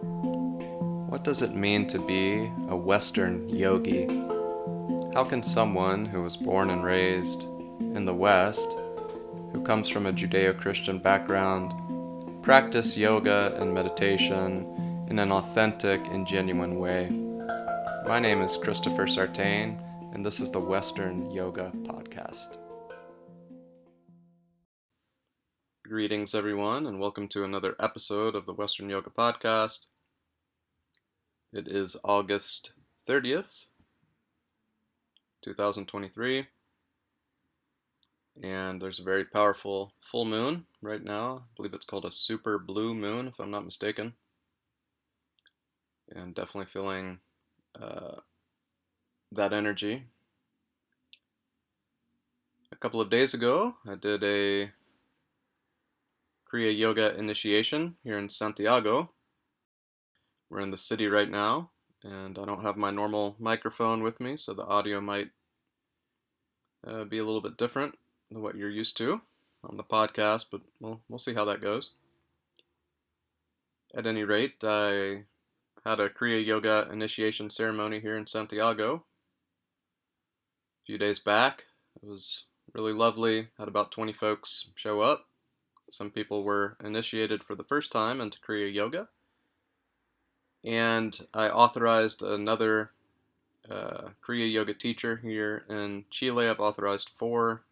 What does it mean to be a Western yogi? How can someone who was born and raised in the West, who comes from a Judeo-Christian background, practice yoga and meditation in an authentic and genuine way? My name is Christopher Sartain, and this is the Western Yoga Podcast. Greetings, everyone, and welcome to another episode of the Western Yoga Podcast. It is August 30th, 2023, and there's a very powerful full moon right now. I believe it's called a super blue moon, if I'm not mistaken, and definitely feeling that energy. A couple of days ago, I did a Kriya yoga initiation here in Santiago. We're in the city right now, and I don't have my normal microphone with me, so the audio might be a little bit different than what you're used to on the podcast, but we'll see how that goes. At any rate, I had a Kriya yoga initiation ceremony here in Santiago a few days back. It was really lovely. Had about 20 folks show up. Some people were initiated for the first time into Kriya yoga. And I authorized another Kriya yoga teacher here in Chile. I've authorized 4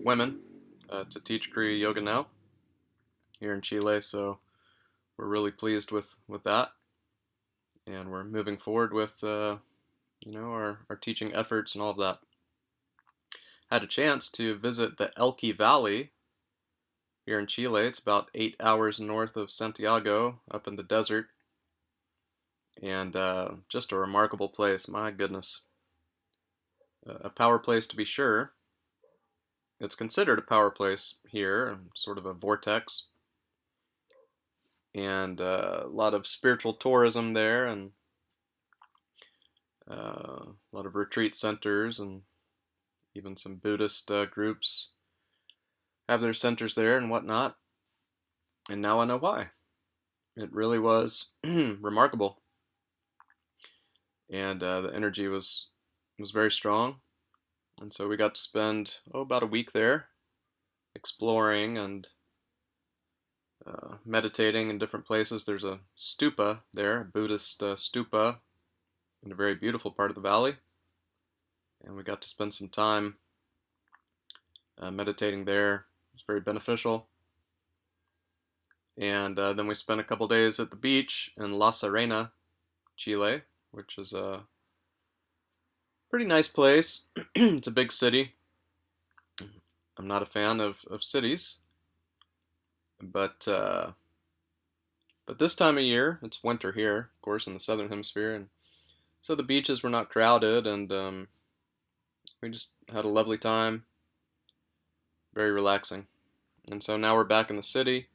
women to teach Kriya yoga now here in Chile, so we're really pleased with that, and we're moving forward with our teaching efforts and all of that. Had a chance to visit the Elqui Valley here in Chile. It's about 8 hours north of Santiago, up in the desert, and just a remarkable place. My goodness, a power place to be sure. It's considered a power place here, sort of a vortex, and a lot of spiritual tourism there, and a lot of retreat centers, and even some Buddhist groups have their centers there and whatnot. And now I know why. It really was remarkable, and the energy was very strong. And so we got to spend about a week there, exploring and meditating in different places. There's a stupa there, a Buddhist stupa, in a very beautiful part of the valley, and we got to spend some time meditating there. It was very beneficial. And then we spent a couple days at the beach in La Serena, Chile, which is a pretty nice place. It's a big city. I'm not a fan of cities, but this time of year, it's winter here, of course, in the southern hemisphere, and so the beaches were not crowded, and we just had a lovely time, very relaxing. And so now we're back in the city,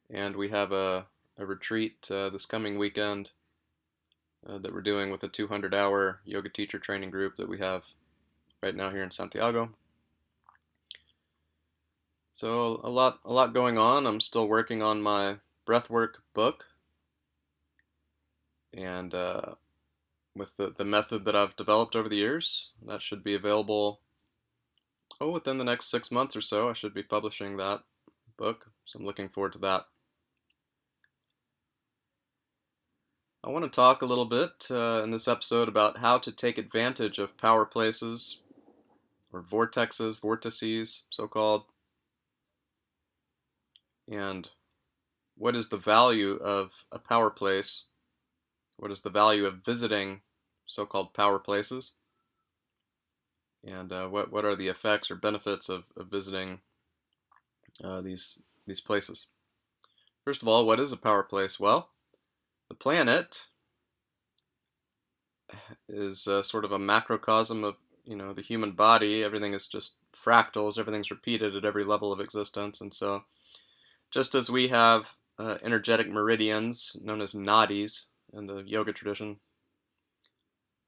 and we have a retreat this coming weekend that we're doing with a 200-hour yoga teacher training group that we have right now here in Santiago. So a lot going on. I'm still working on my Breathwork book, and with the method that I've developed over the years, that should be available within the next 6 months or so. I should be publishing that book, so I'm looking forward to that. I want to talk a little bit in this episode about how to take advantage of power places, or vortexes, vortices, so-called, and what is the value of a power place? What is the value of visiting so-called power places? And what are the effects or benefits of visiting these places? First of all, what is a power place? Well, the planet is sort of a macrocosm of the human body. Everything is just fractals. Everything's repeated at every level of existence, and so just as we have energetic meridians known as nadis in the yoga tradition,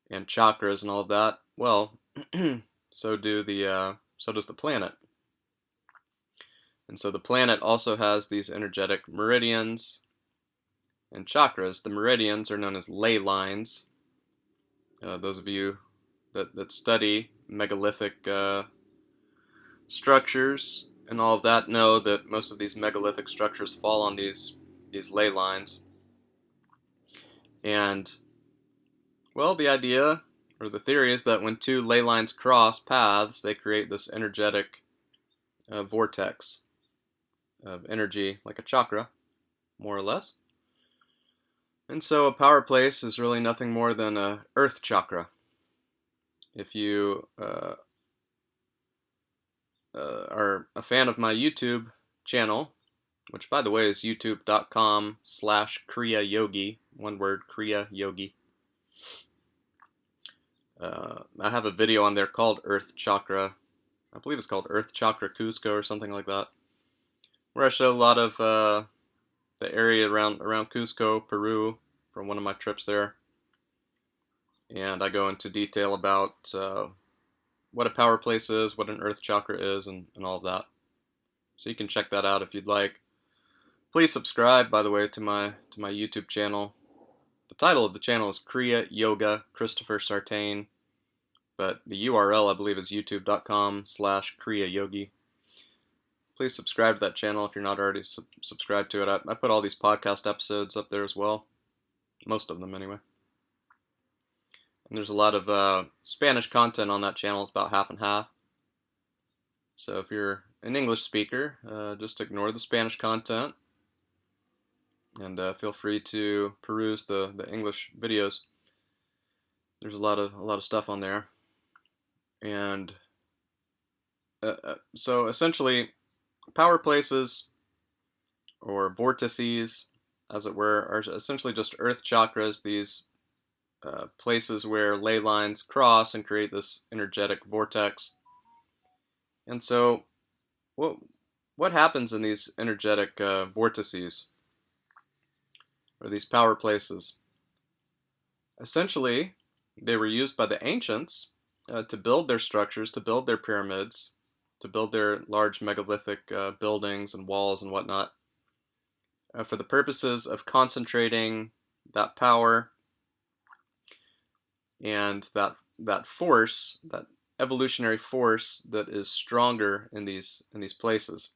and chakras and all of that, well, so does the planet. And so the planet also has these energetic meridians and chakras. The meridians are known as ley lines. Those of you that study megalithic structures and all of that know that most of these megalithic structures fall on these ley lines. And, well, the idea or the theory is that when two ley lines cross paths, they create this energetic vortex of energy, like a chakra, more or less. And so a power place is really nothing more than a earth chakra. If you are a fan of my YouTube channel, which by the way is youtube.com/Kriya Yogi, one word, Kriya Yogi. I have a video on there called Earth Chakra. I believe it's called Earth Chakra Cusco or something like that, where I show a lot of the area around Cusco, Peru, from one of my trips there. And I go into detail about what a power place is, what an earth chakra is, and all of that. So you can check that out if you'd like. Please subscribe, by the way, to my YouTube channel. The title of the channel is Kriya Yoga Christopher Sartain, but the URL I believe is youtube.com/Kriya Yogi. Please subscribe to that channel if you're not already subscribed to it. I put all these podcast episodes up there as well. Most of them, anyway. And there's a lot of Spanish content on that channel. It's about half and half. So if you're an English speaker, just ignore the Spanish content. And feel free to peruse the English videos. There's a lot of stuff on there. And so essentially, power places, or vortices, as it were, are essentially just earth chakras, these places where ley lines cross and create this energetic vortex. And so, what happens in these energetic vortices, or these power places? Essentially, they were used by the ancients to build their structures, to build their pyramids, to build their large megalithic buildings and walls and whatnot, for the purposes of concentrating that power and that force, that evolutionary force that is stronger in these places.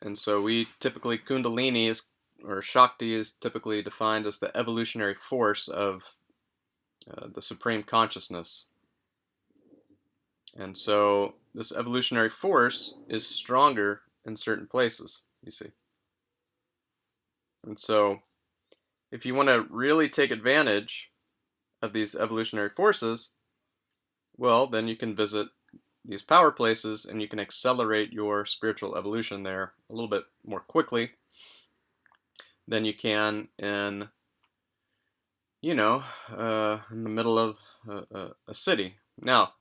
And so we typically, Kundalini or Shakti is typically defined as the evolutionary force of the supreme consciousness. And so this evolutionary force is stronger in certain places, you see. And so if you want to really take advantage of these evolutionary forces, well, then you can visit these power places and you can accelerate your spiritual evolution there a little bit more quickly than you can in, in the middle of a city. Now,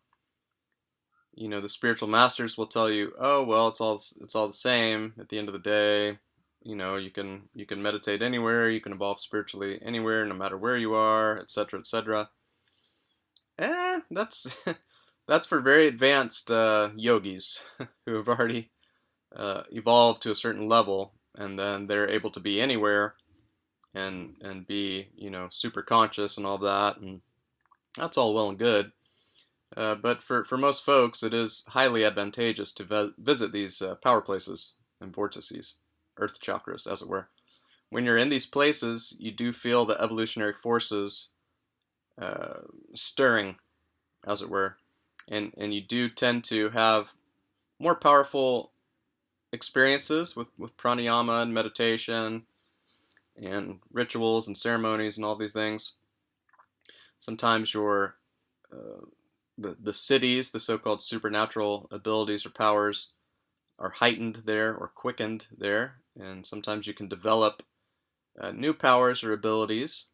the spiritual masters will tell you, oh, well, it's all the same at the end of the day. You can meditate anywhere, you can evolve spiritually anywhere, no matter where you are, etc., etc. That's that's for very advanced yogis who have already evolved to a certain level, and then they're able to be anywhere and be super conscious and all that, and that's all well and good. But for most folks, it is highly advantageous to visit these power places and vortices, earth chakras, as it were. When you're in these places, you do feel the evolutionary forces stirring, as it were, and you do tend to have more powerful experiences with pranayama and meditation and rituals and ceremonies and all these things. Sometimes your the cities, the so-called supernatural abilities or powers, are heightened there or quickened there, and sometimes you can develop new powers or abilities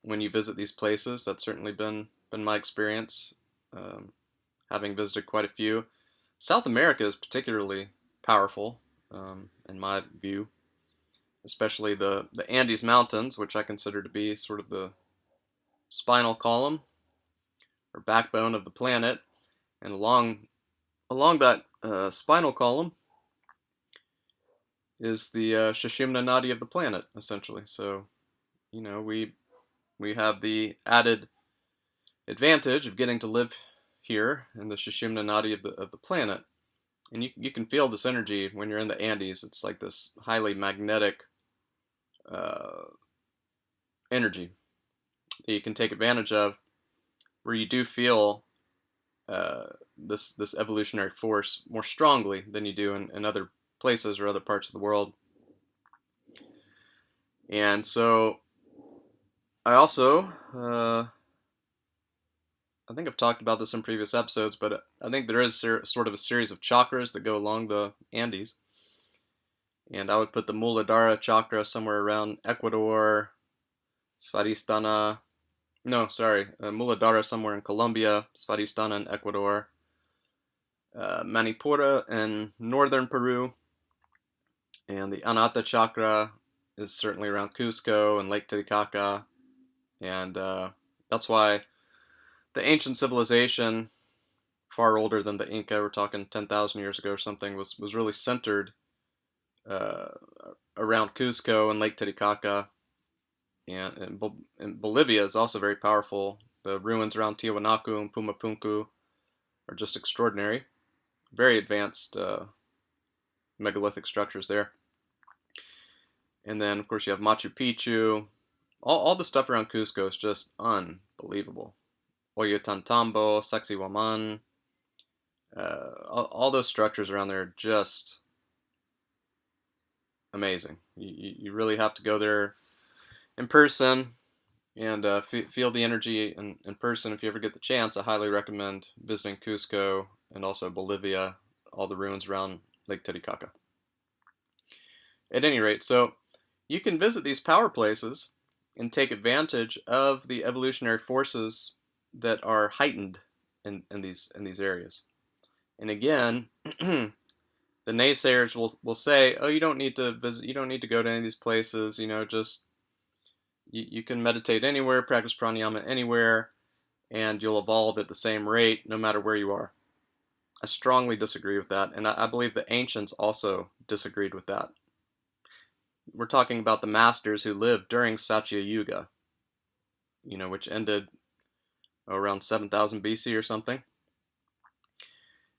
when you visit these places. That's certainly been my experience, having visited quite a few. South America is particularly powerful, in my view, especially the Andes Mountains, which I consider to be sort of the spinal column or backbone of the planet. And along that spinal column, is the Sushumna Nadi of the planet, essentially. So, we have the added advantage of getting to live here in the Sushumna Nadi of the planet. And you can feel this energy when you're in the Andes. It's like this highly magnetic energy that you can take advantage of, where you do feel this evolutionary force more strongly than you do in other places or other parts of the world. And so I also, I think I've talked about this in previous episodes, but I think there is sort of a series of chakras that go along the Andes. And I would put the Muladhara chakra somewhere around Ecuador, Svadhisthana. No, sorry, Muladhara somewhere in Colombia, Svadhisthana in Ecuador, Manipura in northern Peru, and the Anahata chakra is certainly around Cusco and Lake Titicaca. And that's why the ancient civilization, far older than the Inca, we're talking 10,000 years ago or something, was really centered around Cusco and Lake Titicaca. And Bolivia is also very powerful. The ruins around Tiwanaku and Pumapunku are just extraordinary. Very advanced megalithic structures there. And then, of course, you have Machu Picchu. All the stuff around Cusco is just unbelievable. Ollantaytambo, Sacsayhuaman, all those structures around there are just amazing. You really have to go there in person and feel the energy in person if you ever get the chance. I highly recommend visiting Cusco and also Bolivia, all the ruins around Lake Titicaca. At any rate, so you can visit these power places and take advantage of the evolutionary forces that are heightened in these areas. And again, the naysayers will say, "Oh, you don't need to visit. You don't need to go to any of these places. Just you can meditate anywhere, practice pranayama anywhere, and you'll evolve at the same rate no matter where you are." I strongly disagree with that, and I believe the ancients also disagreed with that. We're talking about the masters who lived during Satya Yuga, which ended around 7,000 BC or something.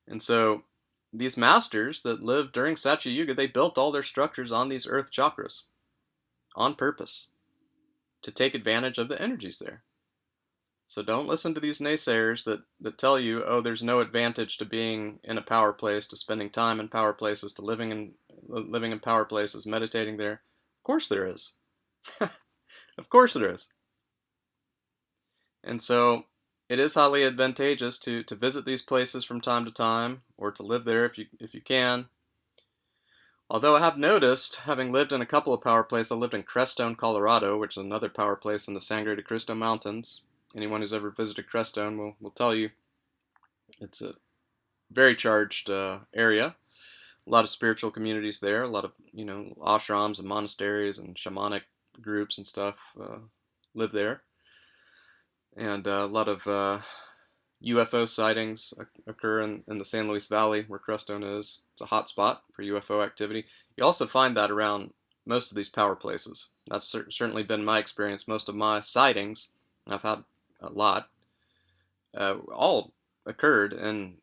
And so these masters that lived during Satya Yuga, they built all their structures on these earth chakras on purpose to take advantage of the energies there. So don't listen to these naysayers that tell you, oh, there's no advantage to being in a power place, to spending time in power places, to living in power places, meditating there. Of course there is. Of course there is. And so it is highly advantageous to visit these places from time to time, or to live there if you can. Although I have noticed, having lived in a couple of power places, I lived in Crestone, Colorado, which is another power place in the Sangre de Cristo Mountains. Anyone who's ever visited Crestone will tell you it's a very charged area. A lot of spiritual communities there, a lot of ashrams and monasteries and shamanic groups and stuff live there. And a lot of UFO sightings occur in the San Luis Valley, where Crestone is. It's a hot spot for UFO activity. You also find that around most of these power places. That's certainly been my experience. Most of my sightings, and I've had a lot, all occurred in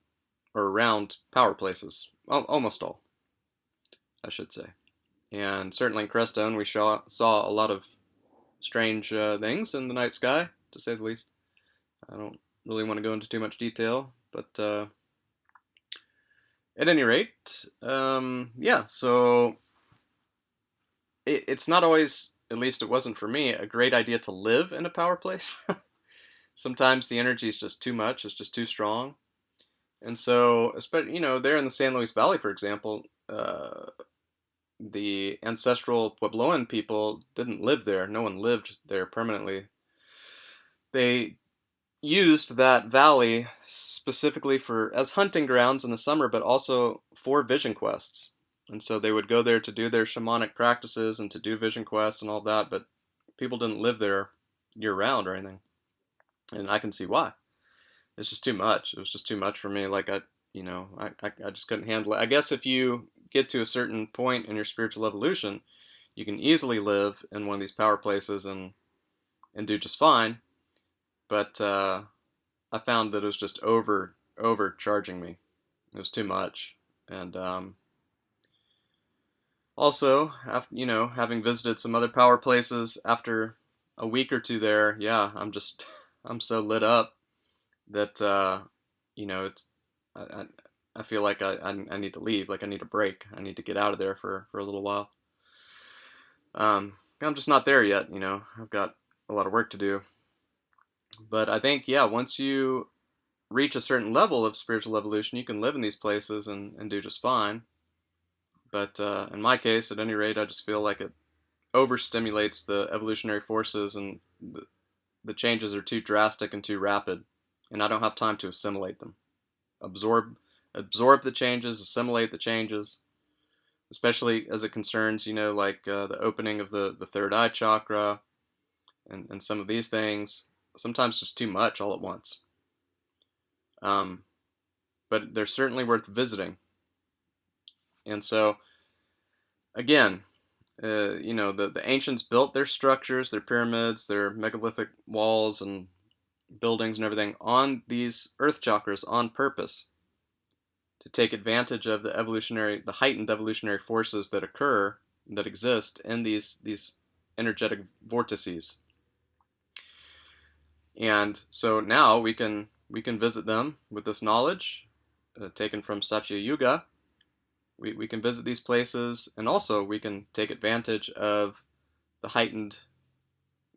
or around power places. Almost all, I should say. And certainly in Crestone, we saw a lot of strange things in the night sky, to say the least. I don't really want to go into too much detail, but at any rate, yeah, so it's not always, at least it wasn't for me, a great idea to live in a power place. Sometimes the energy is just too much, it's just too strong. And so, especially, there in the San Luis Valley, for example, the ancestral Puebloan people didn't live there. No one lived there permanently. They used that valley specifically as hunting grounds in the summer, but also for vision quests. And so they would go there to do their shamanic practices and to do vision quests and all that, but people didn't live there year-round or anything. And I can see why. It's just too much. It was just too much for me. Like, I just couldn't handle it. I guess if you get to a certain point in your spiritual evolution, you can easily live in one of these power places and do just fine. But I found that it was just overcharging me. It was too much. And also, after, having visited some other power places after a week or two there, yeah, I'm so lit up that it's I, I I feel like I need to leave. Like I need a break. I need to get out of there for a little while. I'm just not there yet. I've got a lot of work to do. But I think, yeah, once you reach a certain level of spiritual evolution, you can live in these places and do just fine. But in my case, at any rate, I just feel like it overstimulates the evolutionary forces, and the changes are too drastic and too rapid, and I don't have time to assimilate them. Absorb the changes, assimilate the changes, especially as it concerns, like the opening of the third eye chakra and some of these things. Sometimes just too much all at once. But they're certainly worth visiting. And so, again, the ancients built their structures, their pyramids, their megalithic walls and buildings and everything on these earth chakras on purpose to take advantage of the heightened evolutionary forces that exist in these energetic vortices. And so now we can visit them with this knowledge taken from Satya Yuga. We can visit these places, and also we can take advantage of the heightened,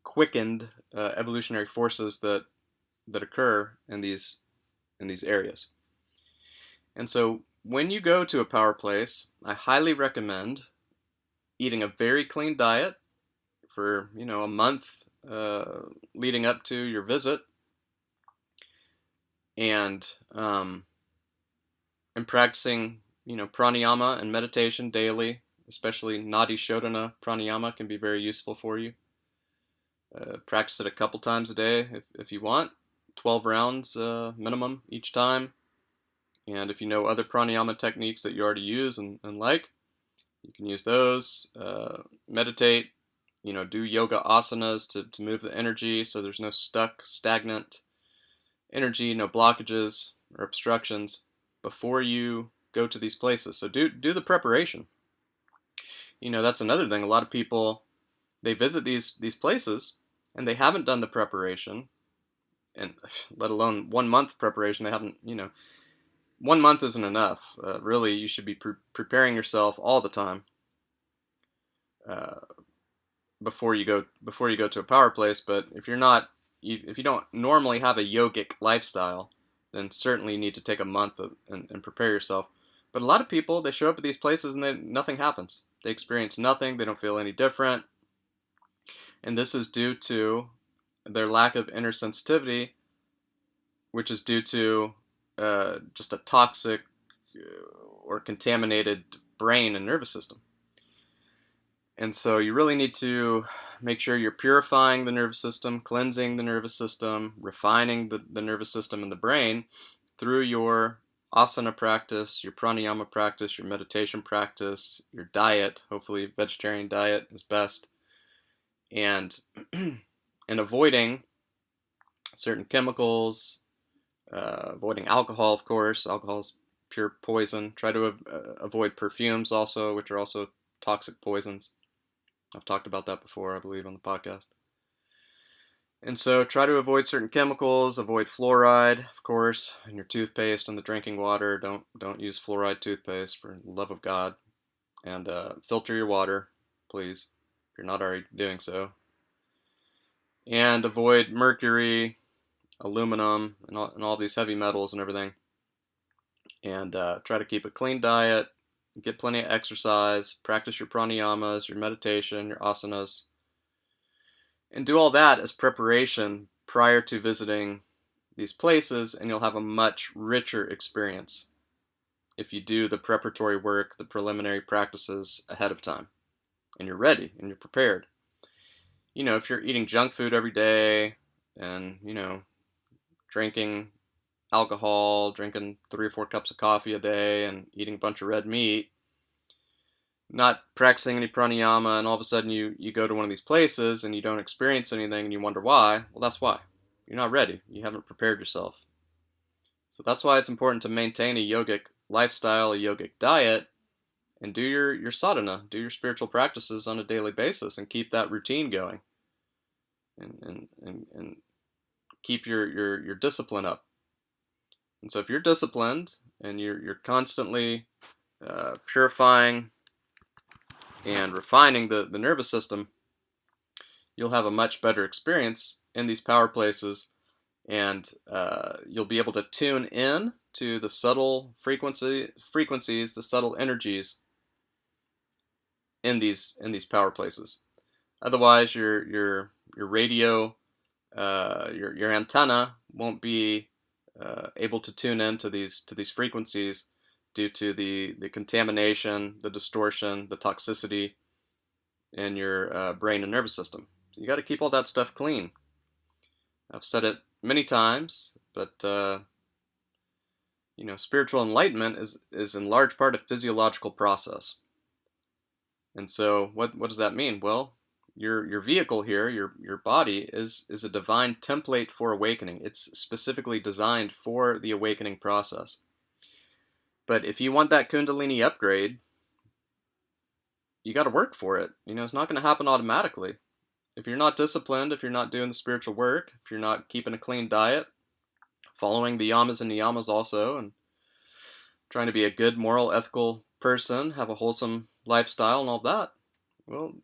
quickened evolutionary forces that occur in these areas. And so when you go to a power place, I highly recommend eating a very clean diet for a month leading up to your visit, and practicing pranayama and meditation daily. Especially Nadi Shodhana pranayama can be very useful for you. Practice it a couple times a day if you want. 12 rounds minimum each time. And if you know other pranayama techniques that you already use and like, you can use those. Meditate, do yoga asanas to move the energy so there's no stagnant energy, no blockages or obstructions before you go to these places. So do the preparation. That's another thing. A lot of people, they visit these places and they haven't done the preparation, and let alone 1 month preparation. They haven't, 1 month isn't enough. Really, you should be preparing yourself all the time before you go to a power place. But if you don't normally have a yogic lifestyle, then certainly you need to take a month and prepare yourself. But a lot of people, they show up at these places and nothing happens. They experience nothing. They don't feel any different. And this is due to their lack of inner sensitivity, which is due to just a toxic or contaminated brain and nervous system. And so you really need to make sure you're purifying the nervous system, cleansing the nervous system, refining the nervous system and the brain through your asana practice, your pranayama practice, your meditation practice, your diet. Hopefully vegetarian diet is best. And avoiding certain chemicals, avoiding alcohol, of course. Alcohol is pure poison. Try to avoid perfumes also, which are also toxic poisons. I've talked about that before, I believe, on the podcast. And so try to avoid certain chemicals, avoid fluoride, of course, in your toothpaste and the drinking water. Don't use fluoride toothpaste, for the love of God. And filter your water, please, if you're not already doing so. And avoid mercury, aluminum, and all these heavy metals and everything. And try to keep a clean diet, get plenty of exercise, practice your pranayamas, your meditation, your asanas, and do all that as preparation prior to visiting these places, and you'll have a much richer experience if you do the preparatory work, the preliminary practices ahead of time, and you're ready and you're prepared. If you're eating junk food every day and, drinking alcohol, drinking 3 or 4 cups of coffee a day, and eating a bunch of red meat, not practicing any pranayama, and all of a sudden you go to one of these places and you don't experience anything and you wonder why. Well, that's why. You're not ready. You haven't prepared yourself. So that's why it's important to maintain a yogic lifestyle, a yogic diet, and do your sadhana, do your spiritual practices on a daily basis, and keep that routine going, and keep your discipline up. And so if you're disciplined and you're constantly purifying and refining the nervous system, you'll have a much better experience in these power places, and you'll be able to tune in to the subtle frequencies, the subtle energies in these power places. Otherwise, your radio, your antenna won't be able to tune in to these frequencies due to the contamination, the distortion, the toxicity in your brain and nervous system. So you got to keep all that stuff clean. I've said it many times, but spiritual enlightenment is in large part a physiological process. And so what does that mean? Well, your vehicle here, your body is a divine template for awakening. It's specifically designed for the awakening process. But if you want that Kundalini upgrade, you got to work for it. It's not going to happen automatically. If you're not disciplined, if you're not doing the spiritual work, if you're not keeping a clean diet, following the yamas and niyamas also, and trying to be a good, moral, ethical person, have a wholesome lifestyle and all that, well,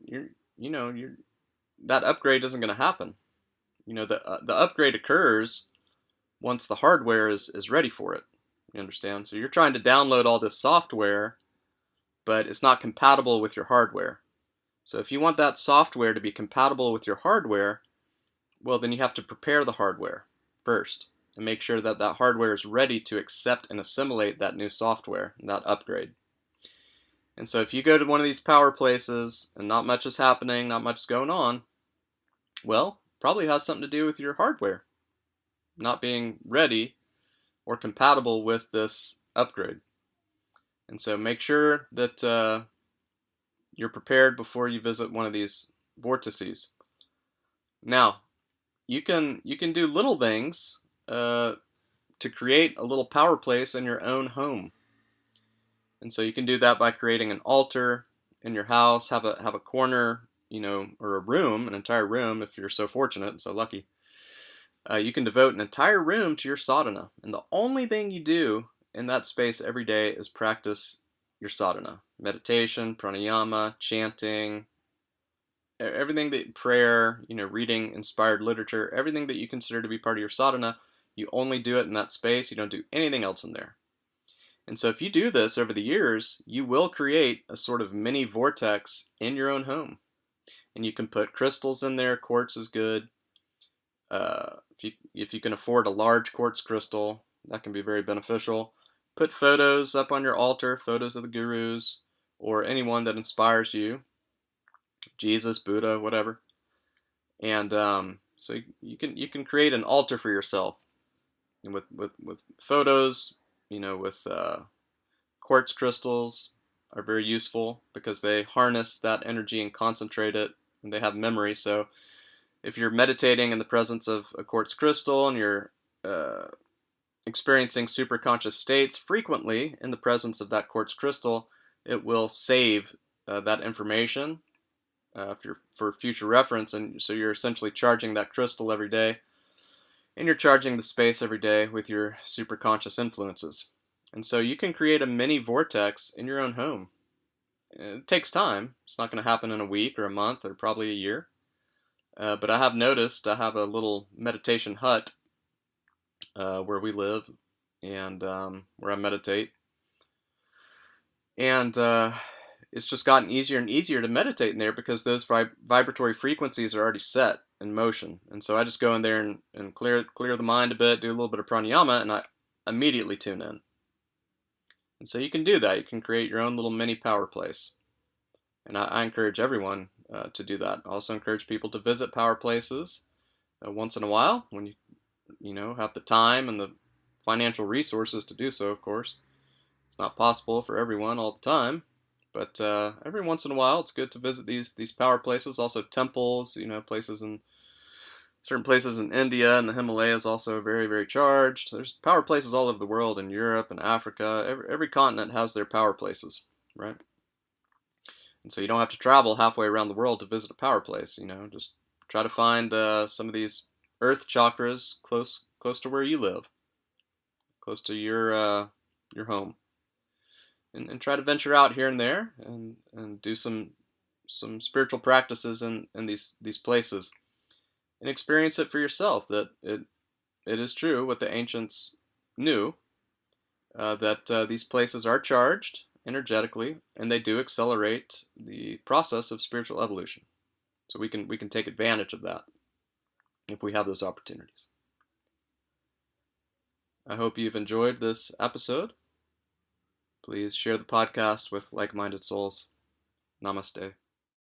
that upgrade isn't going to happen. The upgrade occurs once the hardware is ready for it. You understand? So you're trying to download all this software, but it's not compatible with your hardware. So if you want that software to be compatible with your hardware, well, then you have to prepare the hardware first and make sure that that hardware is ready to accept and assimilate that new software, that upgrade. And so if you go to one of these power places and not much is happening, not much is going on, well, probably has something to do with your hardware not being ready or compatible with this upgrade. And so make sure that you're prepared before you visit one of these vortices. Now, you can do little things to create a little power place in your own home. And so you can do that by creating an altar in your house, have a corner, or a room, an entire room if you're so fortunate and so lucky. You can devote an entire room to your sadhana. And the only thing you do in that space every day is practice your sadhana. Meditation, pranayama, chanting, everything that prayer, reading inspired literature, everything that you consider to be part of your sadhana, you only do it in that space. You don't do anything else in there. And so if you do this over the years, you will create a sort of mini vortex in your own home. And you can put crystals in there. Quartz is good. If you can afford a large quartz crystal, that can be very beneficial. Put photos up on your altar, photos of the gurus or anyone that inspires you, Jesus, Buddha, whatever. And so you can create an altar for yourself, and with photos, with quartz crystals are very useful because they harness that energy and concentrate it, and they have memory. So if you're meditating in the presence of a quartz crystal and you're experiencing superconscious states frequently in the presence of that quartz crystal, it will save that information for future reference. And so you're essentially charging that crystal every day, and you're charging the space every day with your superconscious influences. And so you can create a mini vortex in your own home. It takes time. It's not going to happen in a week or a month or probably a year. But I have noticed, I have a little meditation hut where we live, and where I meditate. And it's just gotten easier and easier to meditate in there because those vibratory frequencies are already set in motion. And so I just go in there and clear the mind a bit, do a little bit of pranayama, and I immediately tune in. And so you can do that. You can create your own little mini power place. And I encourage everyone to do that. I also encourage people to visit power places once in a while when you have the time and the financial resources to do so, of course. It's not possible for everyone all the time, But every once in a while, it's good to visit these power places. Also temples, places in certain places in India and the Himalayas also very, very charged. There's power places all over the world in Europe and Africa. Every continent has their power places, right? And so you don't have to travel halfway around the world to visit a power place. Just try to find some of these earth chakras close to where you live, close to your home, and try to venture out here and there and do some spiritual practices in these places and experience it for yourself. That it is true what the ancients knew, that these places are charged energetically, and they do accelerate the process of spiritual evolution. So we can take advantage of that if we have those opportunities. I hope you've enjoyed this episode. Please share the podcast with like-minded souls. Namaste.